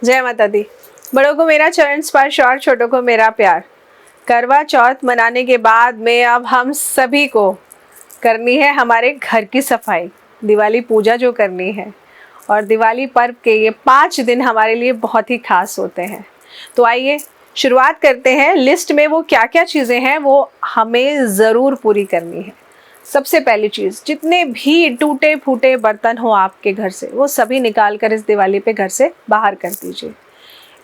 जय माता दी। बड़ों को मेरा चरण स्पर्श और छोटों को मेरा प्यार। करवा चौथ मनाने के बाद में अब हम सभी को करनी है हमारे घर की सफाई, दिवाली पूजा जो करनी है। और दिवाली पर्व के ये 5 दिन हमारे लिए बहुत ही खास होते हैं। तो आइए शुरुआत करते हैं। लिस्ट में वो क्या क्या चीज़ें हैं वो हमें ज़रूर पूरी करनी है। सबसे पहली चीज़, जितने भी टूटे फूटे बर्तन हो आपके घर से वो सभी निकाल कर इस दिवाली पे घर से बाहर कर दीजिए।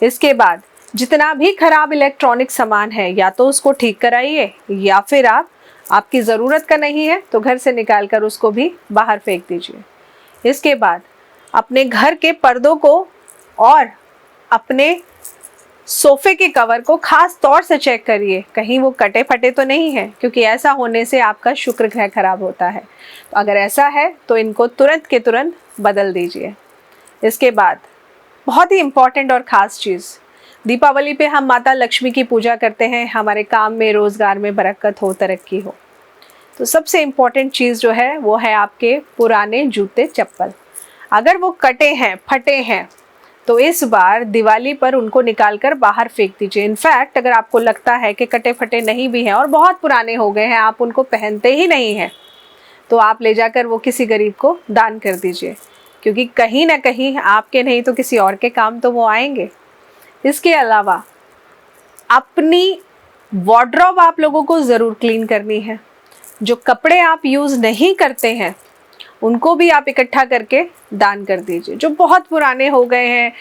इसके बाद जितना भी खराब इलेक्ट्रॉनिक सामान है या तो उसको ठीक कराइए, या फिर आपकी ज़रूरत का नहीं है तो घर से निकाल कर उसको भी बाहर फेंक दीजिए। इसके बाद अपने घर के पर्दों को और अपने सोफे के कवर को खास तौर से चेक करिए, कहीं वो कटे फटे तो नहीं है, क्योंकि ऐसा होने से आपका शुक्र ग्रह खराब होता है। तो अगर ऐसा है तो इनको तुरंत के तुरंत बदल दीजिए। इसके बाद बहुत ही इम्पॉर्टेंट और ख़ास चीज़, दीपावली पे हम माता लक्ष्मी की पूजा करते हैं, हमारे काम में रोज़गार में बरकत हो, तरक्की हो। तो सबसे इम्पॉर्टेंट चीज़ जो है वो है आपके पुराने जूते चप्पल। अगर वो कटे हैं, फटे हैं, तो इस बार दिवाली पर उनको निकाल कर बाहर फेंक दीजिए। इनफैक्ट अगर आपको लगता है कि कटे फटे नहीं भी हैं और बहुत पुराने हो गए हैं, आप उनको पहनते ही नहीं हैं, तो आप ले जाकर वो किसी गरीब को दान कर दीजिए, क्योंकि कहीं ना कहीं आपके नहीं तो किसी और के काम तो वो आएंगे। इसके अलावा अपनी वार्डरोब आप लोगों को ज़रूर क्लीन करनी है। जो कपड़े आप यूज़ नहीं करते हैं उनको भी आप इकट्ठा करके दान कर दीजिए। जो बहुत पुराने हो गए हैं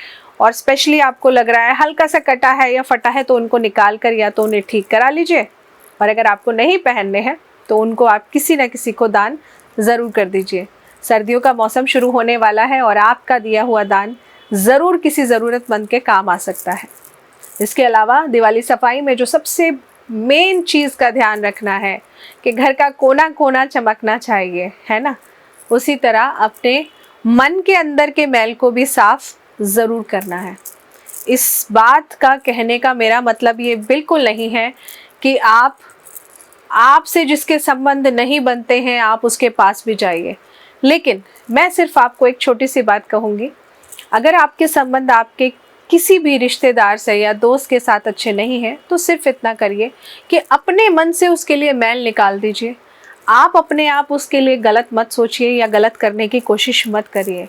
और स्पेशली आपको लग रहा है हल्का सा कटा है या फटा है, तो उनको निकाल कर या तो उन्हें ठीक करा लीजिए, और अगर आपको नहीं पहनने हैं तो उनको आप किसी न किसी को दान ज़रूर कर दीजिए। सर्दियों का मौसम शुरू होने वाला है और आपका दिया हुआ दान ज़रूर किसी ज़रूरतमंद के काम आ सकता है। इसके अलावा दिवाली सफाई में जो सबसे मेन चीज़ का ध्यान रखना है कि घर का कोना कोना चमकना चाहिए, है ना। उसी तरह अपने मन के अंदर के मैल को भी साफ ज़रूर करना है। इस बात का कहने का मेरा मतलब ये बिल्कुल नहीं है कि आपसे जिसके संबंध नहीं बनते हैं आप उसके पास भी जाइए, लेकिन मैं सिर्फ आपको एक छोटी सी बात कहूँगी। अगर आपके संबंध आपके किसी भी रिश्तेदार से या दोस्त के साथ अच्छे नहीं हैं, तो सिर्फ इतना करिए कि अपने मन से उसके लिए मैल निकाल दीजिए। आप अपने आप उसके लिए गलत मत सोचिए या गलत करने की कोशिश मत करिए।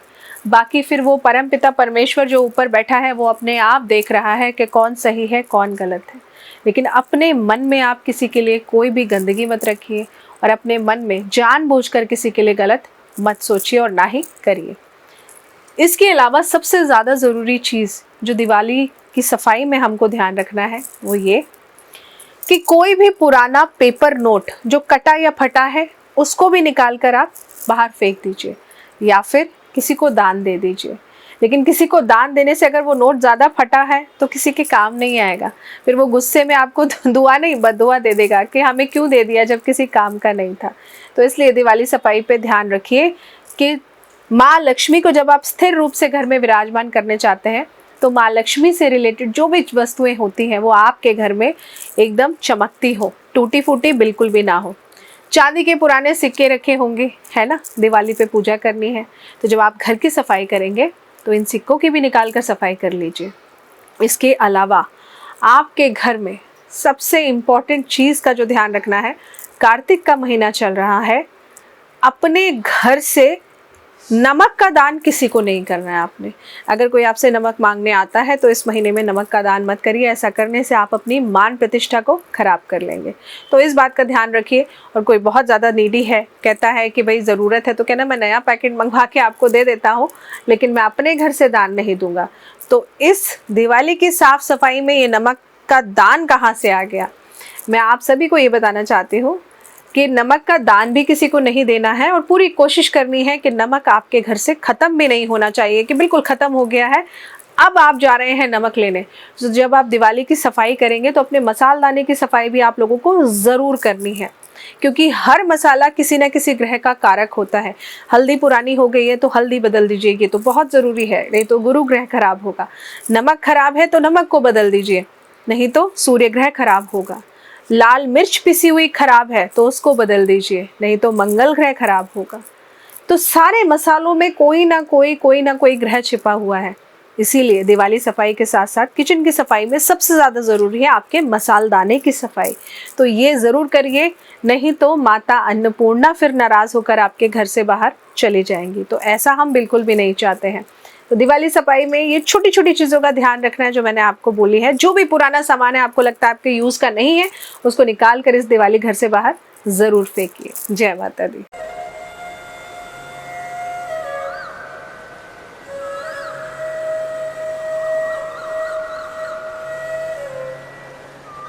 बाकी फिर वो परमपिता परमेश्वर जो ऊपर बैठा है वो अपने आप देख रहा है कि कौन सही है कौन गलत है। लेकिन अपने मन में आप किसी के लिए कोई भी गंदगी मत रखिए और अपने मन में जानबूझकर किसी के लिए गलत मत सोचिए और ना ही करिए। इसके अलावा सबसे ज़्यादा ज़रूरी चीज़ जो दिवाली की सफाई में हमको ध्यान रखना है वो ये कि कोई भी पुराना पेपर नोट जो कटा या फटा है उसको भी निकाल कर आप बाहर फेंक दीजिए या फिर किसी को दान दे दीजिए। लेकिन किसी को दान देने से अगर वो नोट ज़्यादा फटा है तो किसी के काम नहीं आएगा, फिर वो गुस्से में आपको दुआ नहीं बद्दुआ दे देगा कि हमें क्यों दे दिया जब किसी काम का नहीं था। तो इसलिए दिवाली सफाई पे ध्यान रखिए कि माँ लक्ष्मी को जब आप स्थिर रूप से घर में विराजमान करने चाहते हैं तो माँ लक्ष्मी से रिलेटेड जो भी वस्तुएं होती हैं वो आपके घर में एकदम चमकती हो, टूटी फूटी बिल्कुल भी ना हो। चांदी के पुराने सिक्के रखे होंगे, है ना, दिवाली पे पूजा करनी है, तो जब आप घर की सफाई करेंगे तो इन सिक्कों की भी निकाल कर सफाई कर लीजिए। इसके अलावा आपके घर में सबसे इम्पॉर्टेंट चीज़ का जो ध्यान रखना है, कार्तिक का महीना चल रहा है, अपने घर से नमक का दान किसी को नहीं करना है आपने। अगर कोई आपसे नमक मांगने आता है तो इस महीने में नमक का दान मत करिए, ऐसा करने से आप अपनी मान प्रतिष्ठा को खराब कर लेंगे। तो इस बात का ध्यान रखिए। और कोई बहुत ज़्यादा नीडी है, कहता है कि भाई ज़रूरत है, तो कहना मैं नया पैकेट मंगवा के आपको दे देता हूँ, लेकिन मैं अपने घर से दान नहीं दूंगा। तो इस दिवाली की साफ़ सफाई में ये नमक का दान कहाँ से आ गया? मैं आप सभी को ये बताना चाहती हूँ कि नमक का दान भी किसी को नहीं देना है और पूरी कोशिश करनी है कि नमक आपके घर से ख़त्म भी नहीं होना चाहिए कि बिल्कुल ख़त्म हो गया है, अब आप जा रहे हैं नमक लेने। तो जब आप दिवाली की सफाई करेंगे तो अपने मसालदाने की सफाई भी आप लोगों को ज़रूर करनी है, क्योंकि हर मसाला किसी न किसी ग्रह का कारक होता है। हल्दी पुरानी हो गई है तो हल्दी बदल दीजिए, ये तो बहुत ज़रूरी है, नहीं तो गुरु ग्रह खराब होगा। नमक खराब है तो नमक को बदल दीजिए, नहीं तो सूर्य ग्रह खराब होगा। लाल मिर्च पिसी हुई खराब है तो उसको बदल दीजिए, नहीं तो मंगल ग्रह खराब होगा। तो सारे मसालों में कोई ना कोई ग्रह छिपा हुआ है, इसीलिए दिवाली सफाई के साथ साथ किचन की सफाई में सबसे ज़्यादा ज़रूरी है आपके मसालदाने की सफाई। तो ये ज़रूर करिए, नहीं तो माता अन्नपूर्णा फिर नाराज़ होकर आपके घर से बाहर चली जाएंगी। तो ऐसा हम बिल्कुल भी नहीं चाहते हैं। तो दिवाली सफाई में ये छोटी छोटी चीज़ों का ध्यान रखना है जो मैंने आपको बोली है। जो भी पुराना सामान है आपको लगता है आपके यूज़ का नहीं है, उसको निकाल कर इस दिवाली घर से बाहर ज़रूर फेंकिए। जय माता दी।